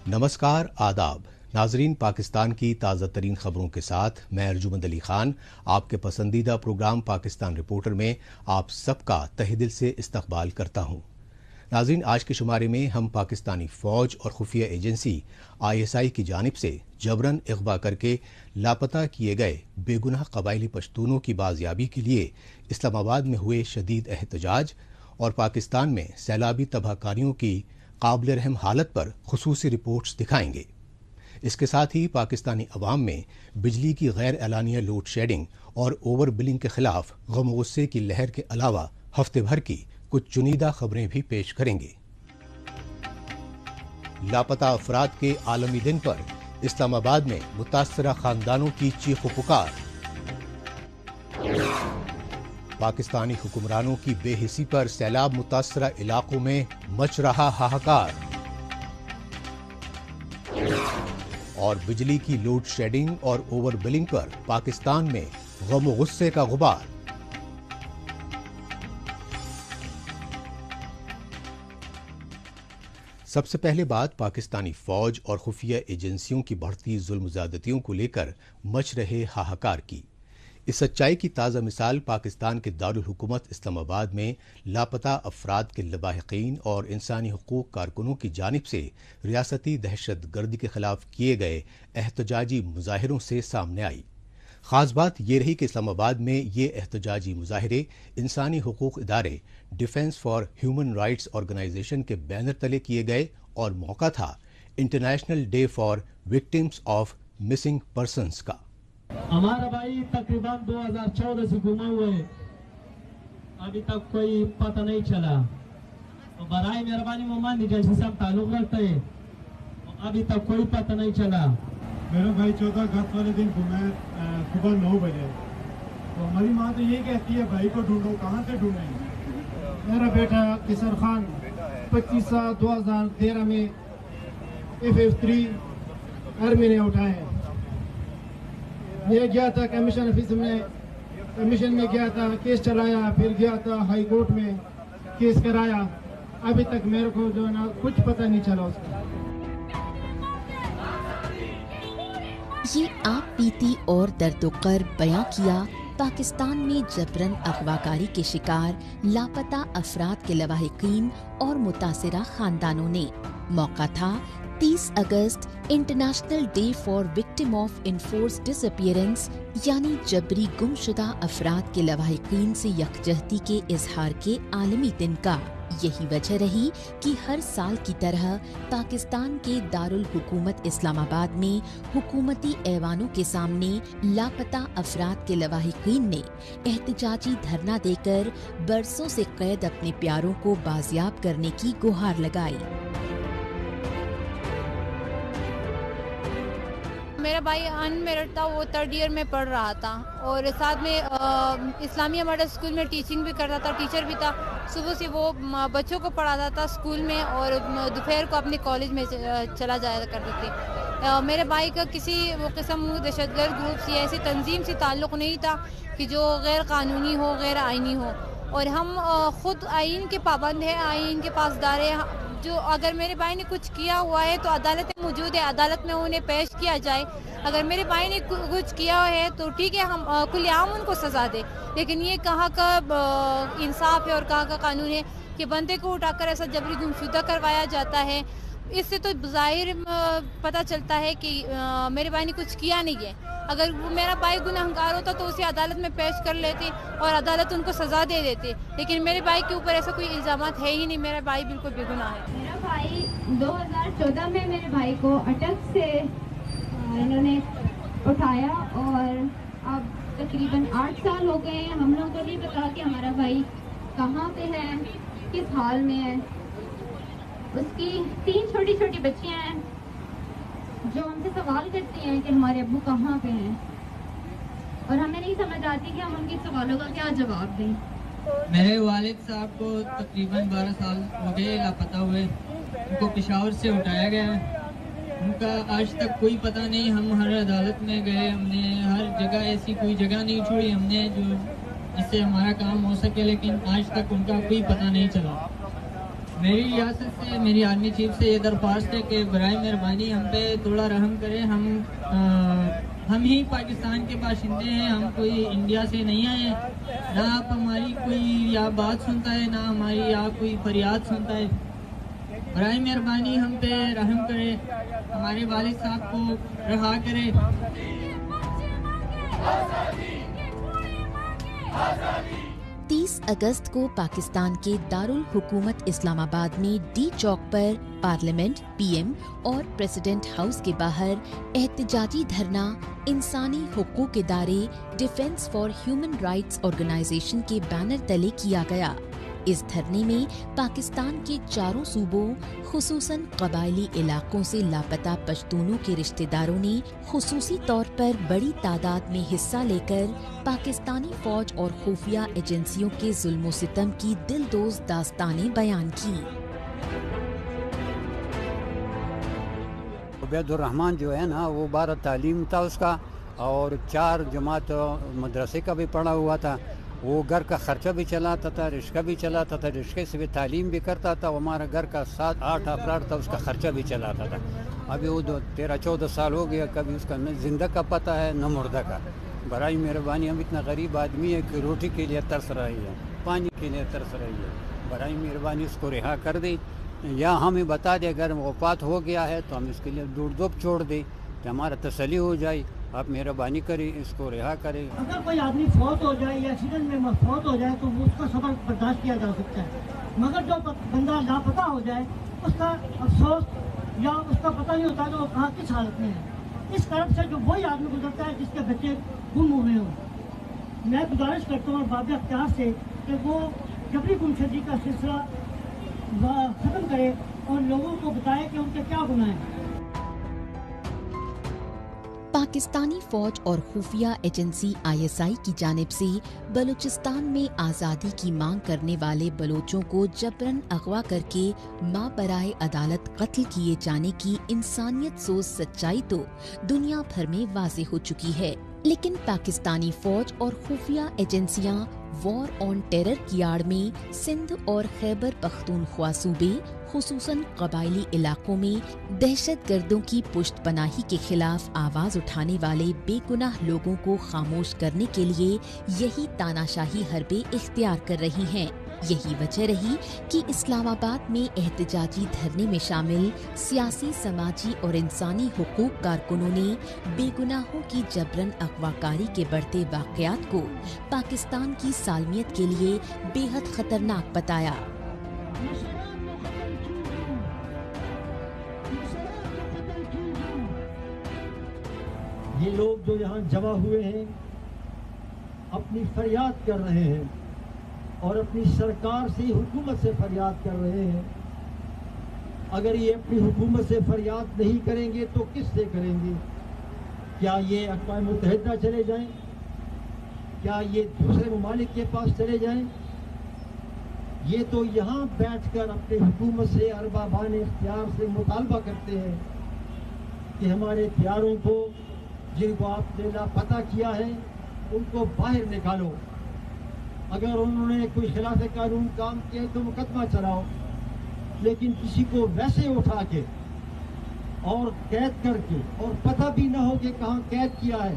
नमस्कार, आदाब नाजरीन। पाकिस्तान की ताज़ा तरीन खबरों के साथ मैं अर्जुमंद अली खान आपके पसंदीदा प्रोग्राम पाकिस्तान रिपोर्टर में आप सबका तहे दिल से इस्तकबाल करता हूँ। नाजरीन, आज के शुमारे में हम पाकिस्तानी फ़ौज और खुफिया एजेंसी ISI की जानिब से जबरन अगवा करके लापता किए गए बेगुनाह कबायली पश्तूनों की बाजियाबी के लिए इस्लामाबाद में हुए शदीद एहतजाज और पाकिस्तान में सैलाबी तबाहकारियों की काबिल रहम हालत पर खुसूसी रिपोर्ट्स दिखाएंगे। इसके साथ ही पाकिस्तानी अवाम में बिजली की गैर एलानिया लोड शेडिंग और ओवर बिलिंग के खिलाफ गम गुस्से की लहर के अलावा हफ्ते भर की कुछ चुनिंदा खबरें भी पेश करेंगे। लापता अफराद के आलमी दिन पर इस्लामाबाद में मुतासरा खानदानों की चीख पुकार। पाकिस्तानी हुक्मरानों की बेहिसी पर सैलाब मुतासरा इलाकों में मच रहा हाहाकार। और बिजली की लोड शेडिंग और ओवर बिलिंग पर पाकिस्तान में गम गुस्से का गुबार। सबसे पहले बात पाकिस्तानी फौज और खुफिया एजेंसियों की बढ़ती जुल्म ज़्यादतियों को लेकर मच रहे हाहाकार की। इस सच्चाई की ताज़ा मिसाल पाकिस्तान के दारुल हुकूमत इस्लामाबाद में लापता अफराद के लवाहिकीन और इंसानी हुकूक कारकुनों की जानिब से रियासती दहशत गर्दी के खिलाफ किए गए एहतजाजी मुजाहिरों से सामने आई। ख़ास बात यह रही कि इस्लामाबाद में ये एहतजाजी मुजाहिरे इंसानी हुकूक इदारे डिफेंस फॉर ह्यूमन राइट्स ऑर्गेनाइजेशन के बैनर तले किए गए और मौका था international day for victims of missing persons का। हमारा भाई तकरीबन 2014 से गुमा हुए, अभी तक कोई पता नहीं चला। तो बराए मेहरबानी मोहम्मद जैसे से हम ताल्लुक रखते हैं, अभी तक कोई पता नहीं चला। मेरा भाई 14 अगस्त वाले दिन घूमे सुबह 9 बजे। तो हमारी माँ तो ये कहती है भाई को ढूंढो, कहाँ से ढूंढेंगे। मेरा बेटा किसर खान 25/2013 में FF3 आर्मी ने उठाए। ये गया था कमीशन ऑफिस में, कमीशन में गया था, केस चलाया, फिर गया था हाई कोर्ट में केस कराया। अभी तक मेरे को जो ना कुछ पता नहीं चला उसका। ये आप बीती और दर्दोकर बयां किया पाकिस्तान में जबरन अगवाकारी के शिकार लापता अफराद के लवाहिकीन और मुतासिरा खानदानों ने। मौका था 30 अगस्त international day for victim of enforce disappearance यानी जबरी गुमशुदा अफराद के लवाहिकीन से यकजहती के इजहार के आलमी दिन का। यही वजह रही कि हर साल की तरह पाकिस्तान के दारुल हुकूमत इस्लामाबाद में हुकूमती ऐवानों के सामने लापता अफराद के लवाहिकीन ने एहतजाजी धरना देकर बरसों से कैद अपने प्यारों को बाजियाब करने की गुहार लगाई। मेरा भाई अनमेरिड था, वो 3rd ईयर में पढ़ रहा था और साथ में इस्लामिया मॉडल स्कूल में टीचिंग भी करता था, टीचर भी था। सुबह से वो बच्चों को पढ़ाता था स्कूल में और दोपहर को अपने कॉलेज में चला जाया करते थे। मेरे भाई का किसी वो किस्म दहशतगर्द ग्रुप से ऐसी तंजीम से ताल्लुक़ नहीं था कि जो गैर कानूनी हो, गैर आइनी हो। और हम ख़ुद आइन के पाबंद हैं, आइन के पासदार हैं। जो अगर मेरे भाई ने कुछ किया हुआ है तो अदालत में मौजूद है, अदालत में उन्हें पेश किया जाए। अगर मेरे भाई ने कुछ किया है तो ठीक है, हम खुलेआम उनको सज़ा दे। लेकिन ये कहाँ का इंसाफ है और कहाँ का कानून है कि बंदे को उठाकर ऐसा जबरी गुमशुदा करवाया जाता है। इससे तो ज़ाहिर पता चलता है कि मेरे भाई ने कुछ किया नहीं है। अगर मेरा भाई गुनहगार होता तो उसे अदालत में पेश कर लेते और अदालत उनको सज़ा दे देते। लेकिन मेरे भाई के ऊपर ऐसा कोई इल्ज़ामात है ही नहीं, मेरा भाई बिल्कुल बेगुनाह है। मेरा भाई 2014 में मेरे भाई को अटक से इन्होंने उठाया और अब तकरीबन 8 साल हो गए हैं। हम लोगों को नहीं पता कि हमारा भाई कहाँ पे है, किस हाल में है। उसकी 3 छोटी छोटी बच्चियाँ हैं जो हमसे सवाल करती हैं कि हमारे अब्बू कहाँ पे हैं, और हमें नहीं समझ आती कि हम उनके सवालों का क्या जवाब दें। मेरे वालिद साहब को तकरीबन 12 साल हो गए लापता हुए। उनको पेशावर से उठाया गया है। उनका आज तक कोई पता नहीं। हम हर अदालत में गए, हमने हर जगह, ऐसी कोई जगह नहीं छोड़ी हमने जो जिससे हमारा काम हो सके, लेकिन आज तक उनका कोई पता नहीं चला। میری ریاست سے، میری آرمی چیف سے یہ درخواست ہے کہ برائے مہربانی ہم پہ تھوڑا رحم کریں. ہم ہی پاکستان کے باشندے ہیں، ہم کوئی انڈیا سے نہیں آئے ہیں. نہ آپ ہماری کوئی یا بات سنتا ہے، نہ ہماری یا کوئی فریاد سنتا ہے. برائے مہربانی ہم پہ رحم کرے، ہمارے والد صاحب کو رہا کرے. 30 اگست کو پاکستان کے دارالحکومت اسلام آباد میں ڈی چوک پر پارلیمنٹ، پی ایم اور پریزیڈنٹ ہاؤس کے باہر احتجاجی دھرنا انسانی حقوق ادارے ڈیفنس فار ہیومن رائٹس آرگنائزیشن کے بینر تلے کیا گیا. اس دھرنے میں پاکستان کے چاروں صوبوں خصوصاً قبائلی علاقوں سے لاپتہ پشتونوں کے رشتہ داروں نے خصوصی طور پر بڑی تعداد میں حصہ لے کر پاکستانی فوج اور خفیہ ایجنسیوں کے ظلم و ستم کی دلدوز داستانیں بیان کی. عبید الرحمان جو ہے نا وہ 12 تعلیم تھا اس کا، اور 4 جماعت مدرسے کا بھی پڑھا ہوا تھا. وہ گھر کا خرچہ بھی چلاتا تھا، رشقہ بھی چلاتا تھا، رشقے سے بھی تعلیم بھی کرتا تھا. ہمارا گھر کا 7-8 افراد تھا، اس کا خرچہ بھی چلاتا تھا. ابھی وہ 13-14 سال ہو گیا، کبھی اس کا نہ زندہ کا پتہ ہے نہ مردہ کا. برائے مہربانی، ہم اتنا غریب آدمی ہے کہ روٹی کے لیے ترس رہی ہے، پانی کے لیے ترس رہی ہے. برائے مہربانی اس کو رہا کر دیں، یا ہمیں بتا دیں اگر وفات ہو گیا ہے تو ہم اس کے لیے دوڑ چھوڑ دیں کہ ہمارا تسلی ہو جائے. آپ مہربانی کریں، اس کو رہا کریں. اگر کوئی آدمی فوت ہو جائے یا ایکسیڈنٹ میں فوت ہو جائے تو وہ اس کا صبر برداشت کیا جا سکتا ہے، مگر جو بندہ لاپتہ ہو جائے اس کا افسوس یا اس کا پتہ نہیں ہوتا کہ وہ کہاں کس حالت میں ہے. اس طرف سے جو وہی آدمی گزرتا ہے جس کے بچے گم ہوئے ہوں. میں گزارش کرتا ہوں باب اختیار سے کہ وہ جبری گمشدگی کا سلسلہ ختم کرے اور لوگوں کو بتائے کہ ان کے کیا گناہ ہیں. پاکستانی فوج اور خفیہ ایجنسی ISI کی جانب سے بلوچستان میں آزادی کی مانگ کرنے والے بلوچوں کو جبراً اغوا کر کے مابرائے عدالت قتل کیے جانے کی انسانیت سوز سچائی تو دنیا بھر میں واضح ہو چکی ہے. لیکن پاکستانی فوج اور خفیہ ایجنسیاں وار آن ٹیرر کی آڑ میں سندھ اور خیبر پختونخوا صوبے خصوصاً قبائلی علاقوں میں دہشت گردوں کی پشت پناہی کے خلاف آواز اٹھانے والے بے گناہ لوگوں کو خاموش کرنے کے لیے یہی تاناشاہی حربے اختیار کر رہی ہیں. یہی وجہ رہی کہ اسلام آباد میں احتجاجی دھرنے میں شامل سیاسی، سماجی اور انسانی حقوق کارکنوں نے بے گناہوں کی جبراً اغوا کاری کے بڑھتے واقعات کو پاکستان کی سالمیت کے لیے بے حد خطرناک بتایا. یہ لوگ جو یہاں جمع ہوئے ہیں اپنی فریاد کر رہے ہیں اور اپنی سرکار سے، حکومت سے فریاد کر رہے ہیں. اگر یہ اپنی حکومت سے فریاد نہیں کریں گے تو کس سے کریں گے؟ کیا یہ اقوام متحدہ چلے جائیں؟ کیا یہ دوسرے ممالک کے پاس چلے جائیں؟ یہ تو یہاں بیٹھ کر اپنے حکومت سے، اربابان اختیار سے مطالبہ کرتے ہیں کہ ہمارے پیاروں کو جن کو آپ نے لاپتہ کیا ہے ان کو باہر نکالو. اگر انہوں نے کوئی خلاف قانون کام کیا تو مقدمہ چلاؤ، لیکن کسی کو ویسے اٹھا کے اور قید کر کے اور پتہ بھی نہ ہو کہ کہاں قید کیا ہے.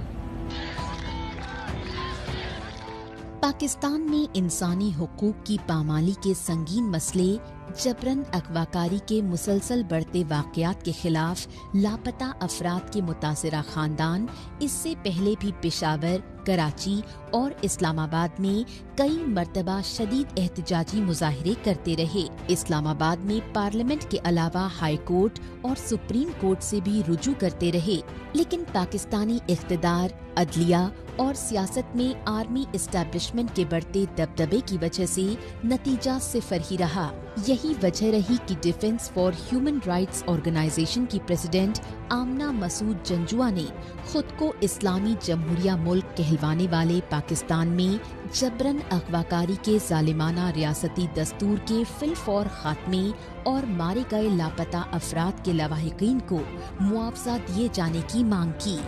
پاکستان میں انسانی حقوق کی پامالی کے سنگین مسئلے، جبراً اغوا کاری کے مسلسل بڑھتے واقعات کے خلاف لاپتہ افراد کے متاثرہ خاندان اس سے پہلے بھی پشاور، کراچی اور اسلام آباد میں کئی مرتبہ شدید احتجاجی مظاہرے کرتے رہے. اسلام آباد میں پارلیمنٹ کے علاوہ ہائی کورٹ اور سپریم کورٹ سے بھی رجوع کرتے رہے، لیکن پاکستانی اقتدار، عدلیہ اور سیاست میں آرمی اسٹیبلشمنٹ کے بڑھتے دبدبے کی وجہ سے نتیجہ صفر ہی رہا. یہی وجہ رہی کہ ڈیفنس فار ہیومن رائٹس آرگنائزیشن کی پریزیڈنٹ آمنہ مسعود جنجوعہ نے خود کو اسلامی جمہوریہ ملک کہلوانے والے پاکستان میں جبراً اغوا کاری کے ظالمانہ ریاستی دستور کے فی الفور خاتمے اور مارے گئے لاپتہ افراد کے لواحقین کو معاوضہ دیے جانے کی مانگ کی.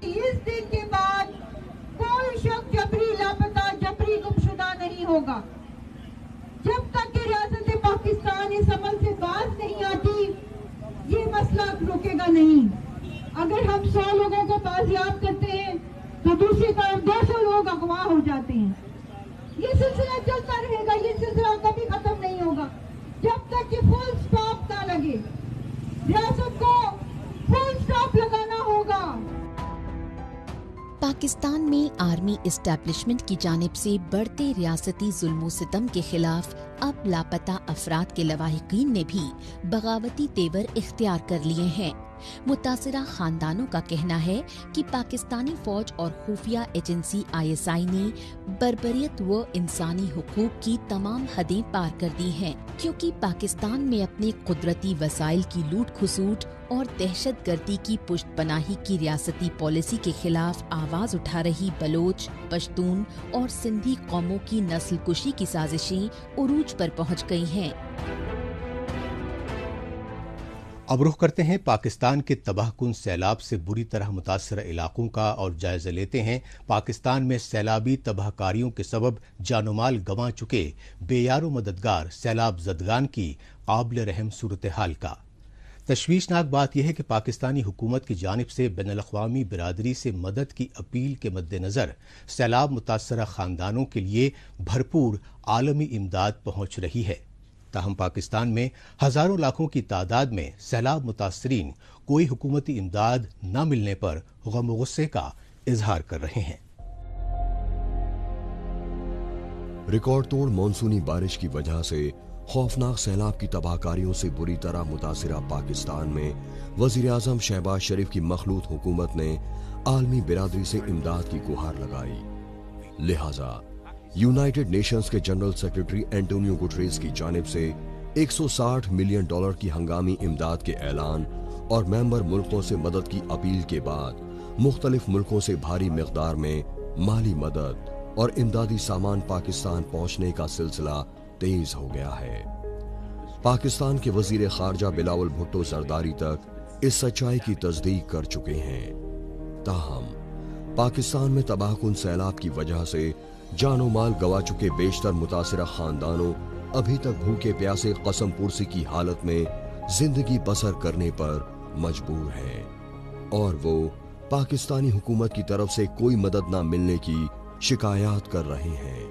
اس دن کے بعد کوئی شخص ہوگا. جب تک کہ ریاست پاکستان اس عمل سے باز نہیں آتی یہ مسئلہ رکے گا نہیں. اگر ہم 100 لوگوں کو بازیاب کرتے ہیں تو دوسری طرف 200 لوگ اغوا ہو جاتے ہیں. یہ سلسلہ چلتا رہے گا, یہ سلسلہ کبھی ختم نہیں ہوگا جب تک کہ فل سٹاپ نہ لگے. ریاست کو فل سٹاپ لگانا ہوگا. پاکستان میں آرمی اسٹیبلشمنٹ کی جانب سے بڑھتے ریاستی ظلم و ستم کے خلاف اب لاپتہ افراد کے لواحقین نے بھی بغاوتی تیور اختیار کر لیے ہیں. متاثرہ خاندانوں کا کہنا ہے کہ پاکستانی فوج اور خفیہ ایجنسی ISI نے بربریت و انسانی حقوق کی تمام حدیں پار کر دی ہیں, کیونکہ پاکستان میں اپنے قدرتی وسائل کی لوٹ کھسوٹ اور دہشت گردی کی پشت پناہی کی ریاستی پالیسی کے خلاف آواز اٹھا رہی بلوچ, پشتون اور سندھی قوموں کی نسل کشی کی سازشیں عروج پر پہنچ گئی ہیں. اب رخ کرتے ہیں پاکستان کے تباہ کن سیلاب سے بری طرح متاثرہ علاقوں کا اور جائزہ لیتے ہیں پاکستان میں سیلابی تباہ کاریوں کے سبب جان و مال گنوا چکے بے یار و مددگار سیلاب زدگان کی قابل رحم صورتحال کا. تشویشناک بات یہ ہے کہ پاکستانی حکومت کی جانب سے بین الاقوامی برادری سے مدد کی اپیل کے مد نظر سیلاب متاثرہ خاندانوں کے لیے بھرپور عالمی امداد پہنچ رہی ہے. تاہم پاکستان میں ہزاروں لاکھوں کی تعداد میں سیلاب متاثرین کوئی حکومتی امداد نہ ملنے پر غم و غصے کا اظہار کر رہے ہیں. ریکارڈ توڑ مانسونی بارش کی وجہ سے خوفناک سیلاب کی تباہ کاریوں سے بری طرح متاثرہ پاکستان میں وزیر اعظم شہباز شریف کی مخلوط حکومت نے عالمی برادری سے امداد کی گہار لگائی. لہذا یونائیٹڈ نیشنز کے جنرل سیکرٹری اینٹونیو گٹریس کی جانب سے $160 ملین کی ہنگامی امداد کے اعلان اور ممبر ملکوں سے مدد کی اپیل کے بعد مختلف ملکوں سے بھاری مقدار میں مالی مدد اور امدادی سامان پاکستان پہنچنے کا سلسلہ تیز ہو گیا ہے. پاکستان کے وزیر خارجہ بلاول بھٹو زرداری تک اس سچائی کی تصدیق کر چکے ہیں. تاہم پاکستان میں تباہ کن سیلاب کی وجہ سے جان و مال گوا چکے بیشتر متاثرہ خاندانوں ابھی تک بھوکے پیاسے قسم پرسی کی حالت میں زندگی بسر کرنے پر مجبور ہیں اور وہ پاکستانی حکومت کی طرف سے کوئی مدد نہ ملنے کی شکایات کر رہے ہیں.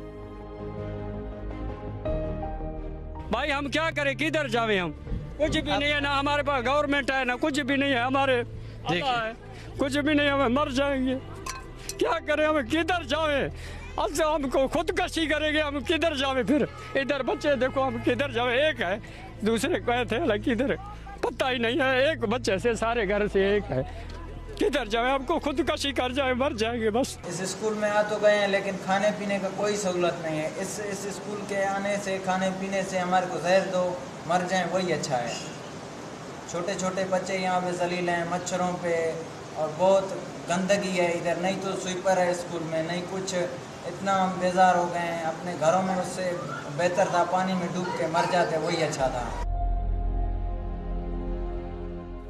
بھائی ہم کیا کریں, کدھر جاویں؟ ہم کچھ بھی نہیں ہے, نہ ہمارے پاس گورنمنٹ ہے, نہ کچھ بھی نہیں ہے, ہمارے اللہ ہے, کچھ بھی نہیں, ہمیں مر جائیں گے. کیا کریں, ہمیں کدھر جاویں؟ اب سے ہم کو خودکشی کریں گے, ہم کدھر جاویں؟ پھر ادھر بچے دیکھو, ہم کدھر جاویں؟ ایک ہے, دوسرے کہے تھے کدھر پتہ ہی نہیں ہے, ایک بچے سے سارے گھر سے ایک ہے, کدھر جاویں؟ ہم کو خودکشی کر جائیں, مر جائیں گے بس. اس اسکول میں آ تو گئے ہیں لیکن کھانے پینے کا کوئی سہولت نہیں ہے. اس اسکول کے آنے سے کھانے پینے سے ہمارے کو زہر دو, مر جائیں, وہی اچھا ہے. چھوٹے چھوٹے بچے یہاں پہ ذلیل ہیں مچھروں پہ, اور بہت گندگی ہے ادھر, نہیں تو سویپر ہے اسکول میں, نہیں کچھ. اتنا ہم بیزار ہو گئے ہیں اپنے گھروں میں, اس سے بہتر تھا پانی میں ڈوب کے مر جاتے, وہی اچھا تھا.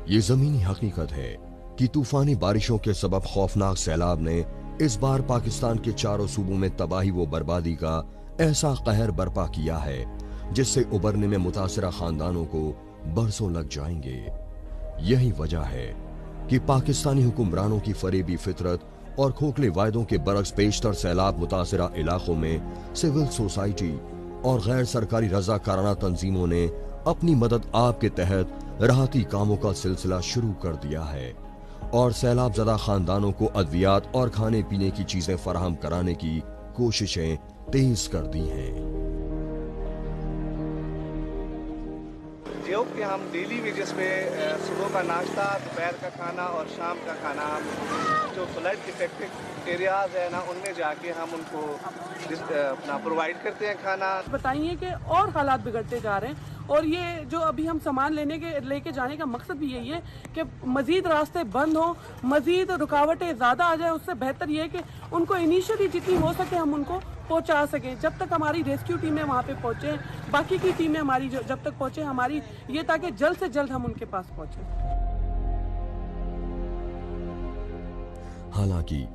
یہ زمینی حقیقت ہے کہ طوفانی بارشوں کے سبب خوفناک سیلاب نے اس بار پاکستان کے چاروں صوبوں میں تباہی و بربادی کا ایسا قہر برپا کیا ہے جس سے ابھرنے میں متاثرہ خاندانوں کو برسوں لگ جائیں گے. یہی وجہ ہے کہ پاکستانی حکمرانوں کی فریبی فطرت اور کھوکھلے وعدوں کے برعکس بیشتر سیلاب متاثرہ علاقوں میں سول سوسائٹی اور غیر سرکاری رضاکارانہ تنظیموں نے اپنی مدد آپ کے تحت راحتی کاموں کا سلسلہ شروع کر دیا ہے اور سیلاب زدہ خاندانوں کو ادویات اور کھانے پینے کی چیزیں فراہم کرانے کی کوششیں تیز کر دی ہیں. جو کہ ہم ڈیلی ویجز پہ صبح کا ناشتہ, دوپہر کا کھانا اور شام کا کھانا ہم جو فلڈ افیکٹڈ ایریاز ہیں نا ان میں جا کے ہم ان کو اپنا پرووائڈ کرتے ہیں کھانا. بتائیے کہ اور حالات بگڑتے جا رہے ہیں, اور یہ جو ابھی ہم سامان لے کے جانے کا مقصد بھی یہی ہے کہ مزید راستے بند ہوں, مزید رکاوٹیں زیادہ آ جائیں. اس سے بہتر یہ ہے کہ ان کو انیشلی جتنی ہو سکے ہم ان کو پہنچا سکیں. جب تک ہماری ریسکیو ٹیمیں وہاں پہ پہنچیں, باقی کی ٹیمیں ہماری جب تک پہنچیں ہماری یہ تاکہ جلد سے جلد ہم ان کے پاس پہنچیں. حالانکہ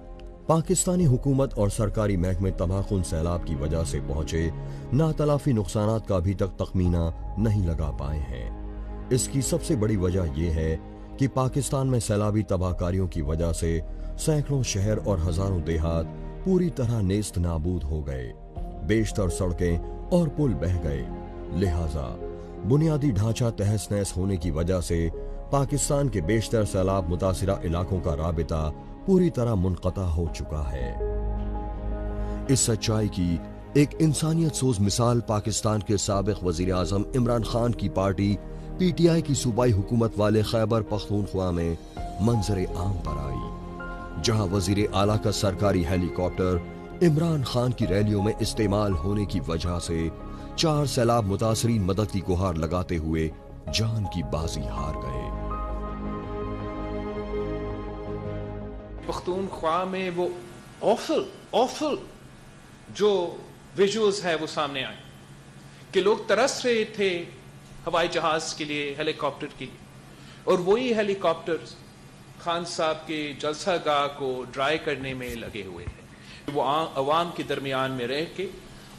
पाकिस्तानी हुकूमत और सरकारी महकमे तबाहकुन सैलाब की वजह से पहुंचे नातलाफी नुकसानात का अभी तक तखमीना नहीं लगा पाए हैं। इसकी सबसे बड़ी वजह यह है कि पाकिस्तान में सैलाबी तबाहकारियों की वजह से सैकड़ों शहर और हजारों देहात पूरी तरह नेस्त नाबूद हो गए। बेशतर सड़कें और पुल बह गए। लिहाजा बुनियादी ढांचा तहस नहस होने की वजह से पाकिस्तान के बेशतर सैलाब मुतासिरा इलाकों का राबिता पूरी तरह मुनक़ता हो चुका है। इस सच्चाई की एक इंसानियत सोज मिसाल पाकिस्तान के साबिक वजीर आजम इमरान खान की पार्टी PTI की सूबाई हुकूमत वाले खैबर पख्तूनख्वा में मंजर आम पर आई, जहां वजीर आला का सरकारी हेलीकॉप्टर इमरान खान की रैलियों में इस्तेमाल होने की वजह से 4 सैलाब मुतासरीन मदद की गुहार लगाते हुए जान की बाजी हार गए। पख्तूनख्वा में वो ऑफल जो विजुअल्स है वो सामने आए कि लोग तरस रहे थे हवाई जहाज के लिए, हेलीकॉप्टर के लिए, और वही हेलीकॉप्टर खान साहब के जलसागाह को ड्राई करने में लगे हुए थे। वो अवाम के दरमियान में रह के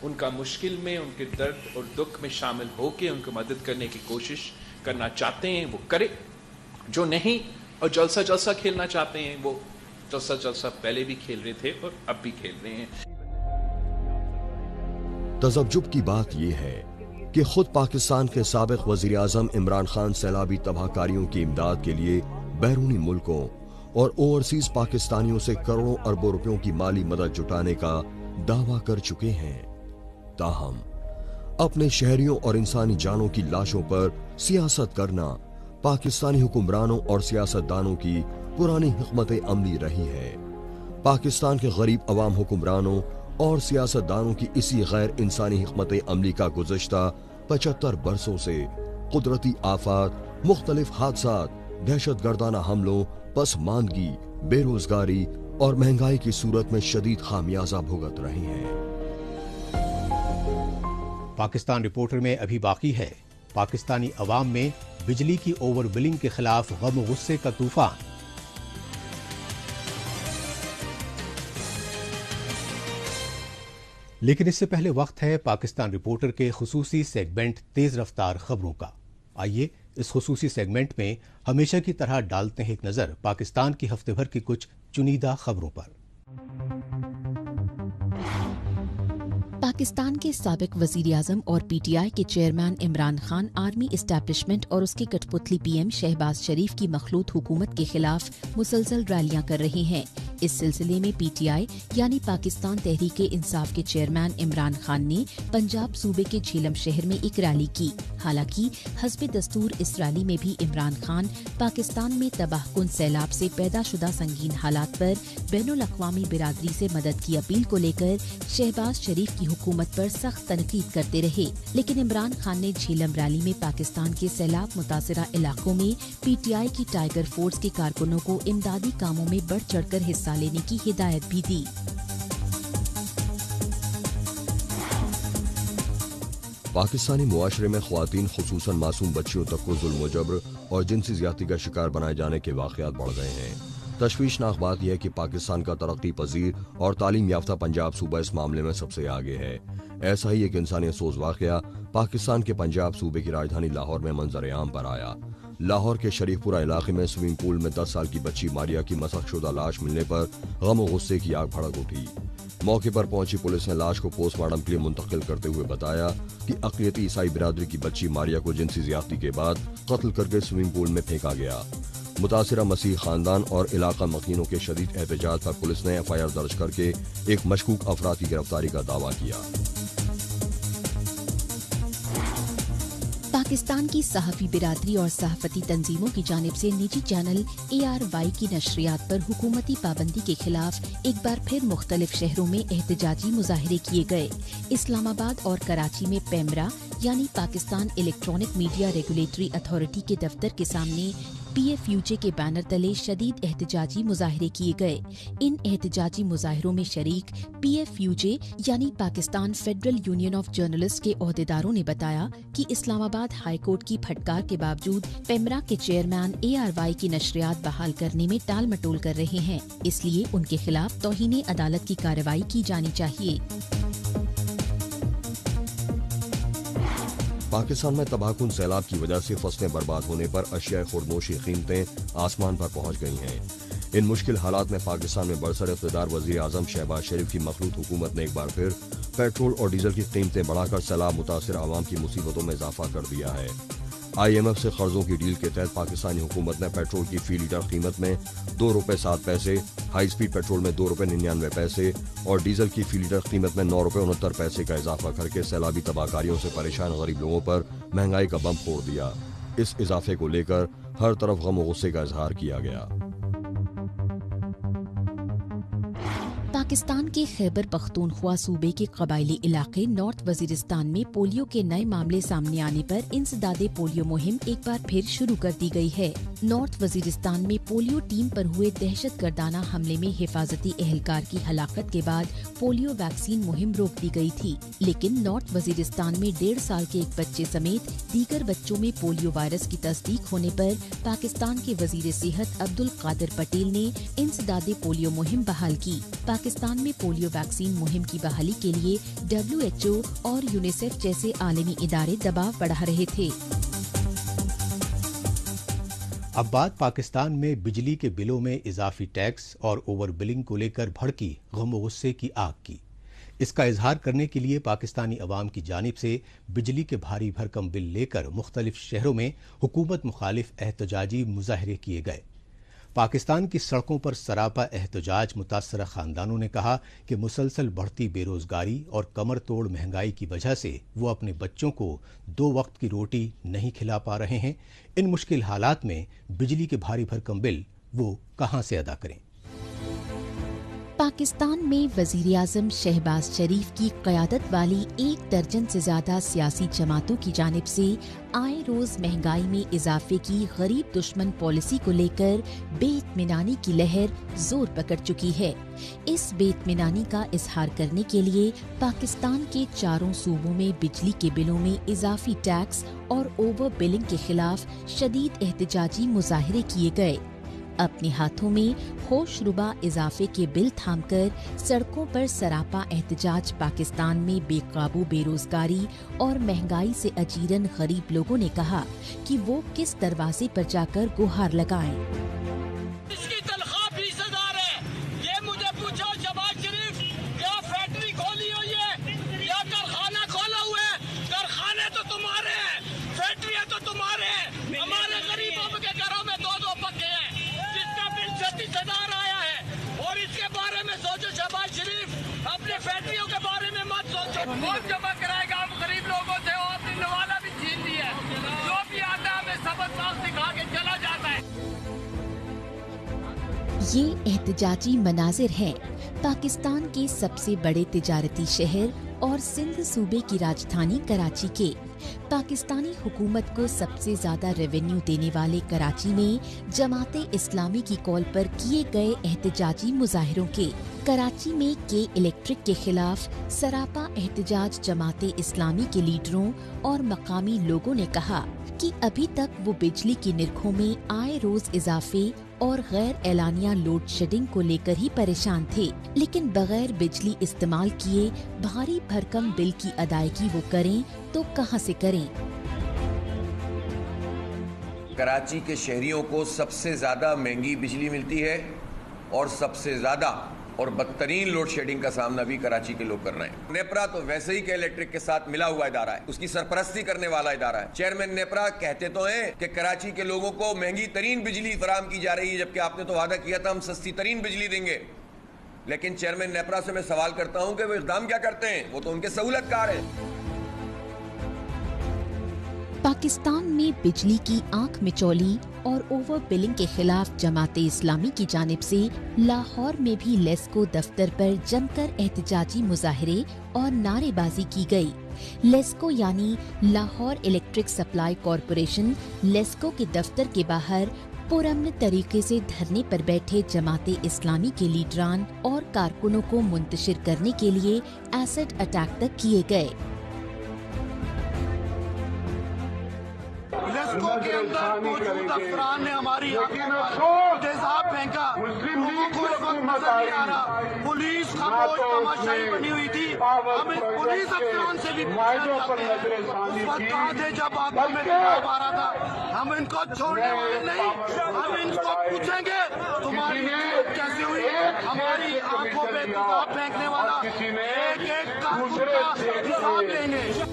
उनका मुश्किल में, उनके दर्द और दुख में शामिल होके उनको मदद करने की कोशिश करना चाहते हैं वो करे, जो नहीं और जलसा खेलना चाहते हैं वो जलसा पहले भी खेल रहे थे और अब भी खेल रहे हैं। तजब्जुब की बात यह है कि खुद पाकिस्तान के साबिक वजीर आजम इमरान खान सैलाबी तबाहकारियों की इमदाद के लिए बैरूनी मुल्कों और ओवरसीज पाकिस्तानियों से करोड़ों अरबों रुपयों की माली मदद जुटाने का दावा कर चुके हैं। ताहम अपने शहरियों और इंसानी जानों की लाशों पर सियासत करना पाकिस्तानी हुक्मरानों और सियासतदानों की पुरानी हिकमत अमली रही है। पाकिस्तान के गरीब अवाम हुक्मरानों और सियासतदानों की इसी गैर इंसानी हिकमत अमली का गुज़श्ता 75 बरसों से कुदरती आफात, मुख्तलिफ हादसात, दहशतगर्दाना हमलों, पसमानदगी, बेरोजगारी और महंगाई की सूरत में शदीद खामियाजा भुगत रही हैं। पाकिस्तान रिपोर्टर में अभी बाकी है पाकिस्तानी अवाम में बिजली की ओवर बिलिंग के खिलाफ गम गुस्से का तूफान। लेकिन इससे पहले वक्त है पाकिस्तान रिपोर्टर के खुसूसी सेगमेंट तेज रफ्तार खबरों का। आइए इस खुसूसी सेगमेंट में हमेशा की तरह डालते हैं एक नजर पाकिस्तान की हफ्ते भर की कुछ चुनिंदा खबरों पर। पाकिस्तान के साबिक वजीर आजम और PTI के chairman Imran Khan army establishment और उसके कठपुतली PM शहबाज शरीफ की मखलूत हुकूमत के खिलाफ मुसलसल रैलियां कर रहे हैं। इस सिलसिले में PTI यानी पाकिस्तान तहरीक इंसाफ के चेयरमैन इमरान खान ने पंजाब सूबे के झेलम शहर में एक रैली की। हालांकि हस्बे दस्तूर इस रैली में भी इमरान खान पाकिस्तान में तबाहकुन सैलाब से पैदा शुदा संगीन हालात पर बैनुल अक़वामी बिरादरी से मदद की अपील को लेकर शहबाज शरीफ की हुकूमत पर सख्त तनकीद करते रहे। लेकिन इमरान खान ने झेलम रैली में पाकिस्तान के सैलाब मुतासिरा इलाकों में PTI की टाइगर फोर्स के कारकुनों को इमदादी कामों में बढ़ चढ़कर हिस्सा लेने की हिदायत भी दी। पाकिस्तानी मुआशरे में ख्वातीन खुसूसन मासूम बच्चियों तक को जुल्म जबर और जिनसी ज्यादती का शिकार बनाए जाने के वाक़यात बढ़ गए हैं। तशवीशनाक बात यह है कि पाकिस्तान का तरक्की पजीर और तालीम याफ्ता पंजाब सूबा इस मामले में सबसे आगे है। ऐसा ही एक इंसानियत सोज वाक़या पाकिस्तान के पंजाब सूबे की राजधानी लाहौर में मंजर आम पर आया। लाहौर के शरीफपुरा इलाके में स्विमिंग पूल में 10 साल की बच्ची मारिया की मसखशुदा लाश मिलने पर गम और गुस्से की आग भड़क उठी। मौके पर पहुंची पुलिस ने लाश को पोस्टमार्टम के लिए मुंतकिल करते हुए बताया कि अक़लियती ईसाई बिरादरी की बच्ची मारिया को जिनसी ज्यादती के बाद कत्ल करके स्विमिंग पूल में फेंका गया। मुतासिरा मसीह खानदान और इलाका मकीनों के शदीद एहतजाज पर पुलिस ने FIR दर्ज करके एक मशकूक अफराद की गिरफ्तारी का दावा किया। पाकिस्तान की सहाफ़ी बिरादरी और सहाफ़ती तंजीमों की जानिब से निजी चैनल ARY की नशरियात पर हुकूमती पाबंदी के खिलाफ एक बार फिर मुख्तलिफ शहरों में एहतजाजी मुजाहरे किए गए। इस्लामाबाद और कराची में पेमरा यानी Pakistan electronic media regulatory authority के दफ्तर के सामने PFUJ के बैनर तले शदीद एहतजाजी मुजाहरे किए गए। इन एहतजाजी मुजाहरों में शरीक PFUJ यानी Pakistan federal union of journalist के ओहदेदारों ने बताया कि इस्लामाबाद हाई कोर्ट की फटकार के बावजूद पेमरा के चेयरमैन ARY की नशरियात बहाल करने में टाल मटोल कर रहे हैं, इसलिए उनके खिलाफ तौहीन अदालत की कार्रवाई की जानी चाहिए। पाकिस्तान में तबाहकुन सैलाब की वजह से फसलें बर्बाद होने पर अशिया खुर्दनोशी कीमतें आसमान पर पहुंच गई हैं। इन मुश्किल हालात में पाकिस्तान में बरसर इक़्तिदार वज़ीर आज़म शहबाज शरीफ की मखलूत हुकूमत ने एक बार फिर पेट्रोल और डीजल की कीमतें बढ़ाकर सैलाब मुतासिर आवाम की मुसीबतों में इजाफा कर दिया है। IMF से कर्जों की डील के तहत पाकिस्तानी हुकूमत ने पेट्रोल की फी लीटर कीमत में ₹2.07, हाई स्पीड पेट्रोल में ₹2.99 और डीजल की फी लीटर कीमत में ₹9.69 का इजाफा करके सैलाबी तबाहकारियों से परेशान गरीब लोगों पर महंगाई का बम फोड़ दिया। इस इजाफे को लेकर हर तरफ गम और गुस्से का इजहार किया गया। पाकिस्तान के खैबर पख्तूनख्वा सूबे के कबायली इलाके नॉर्थ वजीरिस्तान में पोलियो के नए मामले सामने आने पर इंसदादे पोलियो मुहिम एक बार फिर शुरू कर दी गई है। नॉर्थ वजीरिस्तान में पोलियो टीम पर हुए दहशतगर्दाना हमले में हिफाजती एहलकार की हलाकत के बाद पोलियो वैक्सीन मुहिम रोक दी गई थी, लेकिन नॉर्थ वजीरिस्तान में 1.5 साल के एक बच्चे समेत दीगर बच्चों में पोलियो वायरस की तस्दीक होने पर पाकिस्तान के वजीर सेहत अब्दुल कादिर पटेल ने इंसदादे पोलियो मुहिम बहाल की। पाकिस्तान में पोलियो वैक्सीन मुहिम की बहाली के लिए WHO और यूनिसेफ जैसे आलमी इदारे दबाव बढ़ा रहे थे। अब बात पाकिस्तान में बिजली के बिलों में इजाफी टैक्स और ओवर बिलिंग को लेकर भड़की गम और गुस्से की आग की। इसका इजहार करने के लिए पाकिस्तानी अवाम की जानिब से बिजली के भारी भरकम बिल लेकर मुख्तलिफ शहरों में हुकूमत मुखालिफ एहतजाजी मुजाहरे किए गए। पाकिस्तान की सड़कों पर सरापा एहतजाज मुतासरा खानदानों ने कहा कि मुसलसल बढ़ती बेरोजगारी और कमर तोड़ महंगाई की वजह से वो अपने बच्चों को 2 वक्त की रोटी नहीं खिला पा रहे हैं। इन मुश्किल हालात में बिजली के भारी भरकम बिल वो कहां से अदा करें। पाकिस्तान में वजीर आज़म शहबाज शरीफ की क़यादत वाली 1 दर्जन से ज्यादा सियासी जमातों की जानिब से आए रोज महंगाई में इजाफे की गरीब दुश्मन पॉलिसी को लेकर बेइत्मीनानी की लहर जोर पकड़ चुकी है। इस बेइत्मीनानी का इजहार करने के लिए पाकिस्तान के 4 सूबों में बिजली के बिलों में इजाफी टैक्स और ओवर बिलिंग के खिलाफ शदीद एहतजाजी मुजाहरे किए गए। अपने हाथों में होशरुबा इजाफे के बिल थामकर सड़कों पर सरापा एहतजाज पाकिस्तान में बेकाबू बेरोजगारी और महंगाई से अजीरन गरीब लोगों ने कहा कि वो किस दरवाजे पर जाकर गुहार लगाएं। इसकी तनख्वाह 20,000 है। ये मुझे पूछो शहबाज शरीफ क्या फैक्ट्री खोली हुई है या कारखाना खोला हुआ है? कारखाने तो तुम्हारे हैं, फैक्ट्रियां तो तुम्हारे हैं। हमारे गरीबों के घरों में 2-2 पक्के हैं जिसका बिल 36,000 आया है। और इसके बारे में सोचो शहबाज शरीफ, अपने फैक्ट्रियों के बारे में मत सोचो। कौन जमा कराएगा हम गरीब लोगों से? और अपनी नवाला भी छीन ली है। जो भी आता है हमें सबक सिखा के चला जाता है। ये एहतजाजी मनाजिर हैं पाकिस्तान के सबसे बड़े तिजारती शहर और सिंध सूबे की राजधानी कराची के। पाकिस्तानी हुकूमत को सबसे ज्यादा रेवेन्यू देने वाले कराची में जमाते इस्लामी की कॉल पर किए गए एहतजाजी मुजाहिरों के। कराची में के इलेक्ट्रिक के खिलाफ सरापा एहतजाज जमाते इस्लामी के लीडरों और मकामी लोगों ने कहा कि अभी तक वो बिजली की निरखों में आए रोज इजाफे और गैर एलानिया लोड शेडिंग को लेकर ही परेशान थे, लेकिन बगैर बिजली इस्तेमाल किए भारी भरकम बिल की अदायगी वो करें तो कहां से करें। कराची के शहरियों को सबसे ज्यादा महंगी बिजली मिलती है और सबसे ज्यादा और बदतरीन लोड शेडिंग का सामना भी कराची के लोग कर रहे हैं। नेपरा तो वैसे ही के इलेक्ट्रिक के साथ मिला हुआ इदारा है, उसकी सरपरस्ती करने वाला इदारा है। चेयरमैन नेपरा कहते तो हैं कि कराची के लोगों को महंगी तरीन बिजली फराहम की जा रही है, जबकि आपने तो वादा किया था हम सस्ती तरीन बिजली देंगे। लेकिन चेयरमैन नेपरा से मैं सवाल करता हूं कि वो इक़दाम क्या करते हैं? वो तो उनके सहूलतकार हैं। पाकिस्तान में बिजली की आंख मिचौली और ओवर बिलिंग के खिलाफ जमाते इस्लामी की जानिब से लाहौर में भी लेस्को दफ्तर पर जमकर एहतजाजी मुजाहरे और नारेबाजी की गई। लेस्को यानी Lahore electric supply corporation LESCO के दफ्तर के बाहर पुरअमन तरीके से धरने पर बैठे जमाते इस्लामी के लीडरान और कारकुनों को मुंतशिर करने के लिए एसिड अटैक तक किए गए। लेस्को के अंदर मौजूद अफरान ने हमारी आंखों पर तेजाब फेंका। लोगों को इस वक्त नजर नहीं आ रहा। पुलिस खामोश तमाशाई बनी हुई थी। हम इस पुलिस अफसरान से भी पूछना चाहते हैं, उस वक्त कहाँ थे जब आंखों में तेजाब आ रहा था? हम इनको छोड़ने वाले नहीं, हम इनको पूछेंगे तुम्हारी मौत कैसे हुई। हमारी आंखों पे तेजाब फेंकने वाला एक एक कानून का हिसाब लेंगे।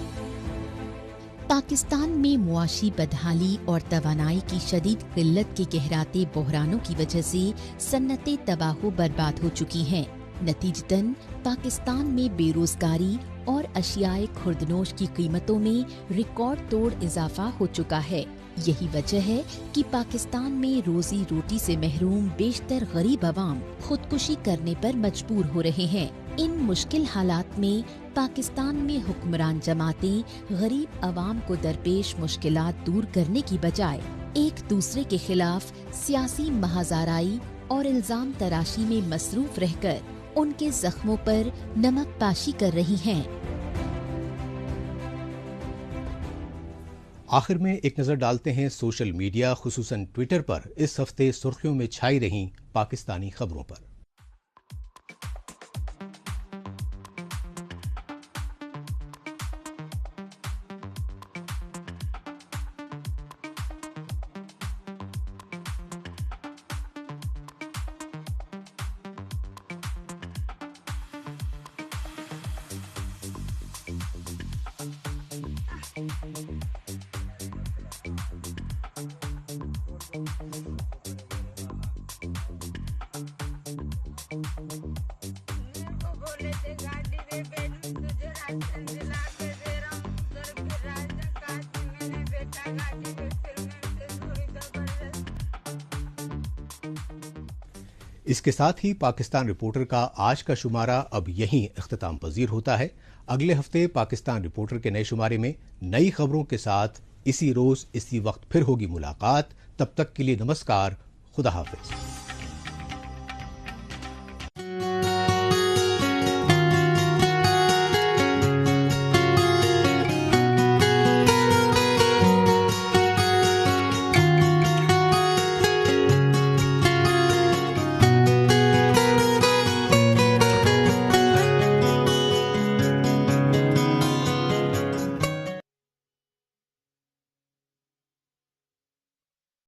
पाकिस्तान में मुआशी बदहाली और तवानाई की शदीद किल्लत के गहराते बहरानों की वजह से सन्नतें तबाह बर्बाद हो चुकी हैं। नतीजतन पाकिस्तान में बेरोजगारी और अशियाए खुर्दनोश की कीमतों में रिकॉर्ड तोड़ इजाफा हो चुका है। यही वजह है कि पाकिस्तान में रोजी रोटी से महरूम बेशतर गरीब अवाम खुदकुशी करने पर मजबूर हो रहे हैं। इन मुश्किल हालात में पाकिस्तान में हुक्मरान जमातें गरीब अवाम को दरपेश मुश्किलात दूर करने की बजाय एक दूसरे के खिलाफ सियासी महाजाराई और इल्जाम तराशी में मसरूफ रहकर उनके जख्मों पर नमक पाशी कर रही हैं। आखिर में एक नजर डालते हैं सोशल मीडिया खुसूसन ट्विटर पर इस हफ्ते सुर्खियों में छाई रही पाकिस्तानी खबरों पर। इसके साथ ही पाकिस्तान रिपोर्टर का आज का शुमारा अब यहीं इख्तिताम पजीर होता है। अगले हफ्ते पाकिस्तान रिपोर्टर के नए शुमारे में नई खबरों के साथ इसी रोज इसी वक्त फिर होगी मुलाकात। तब तक के लिए नमस्कार, खुदा हाफिज।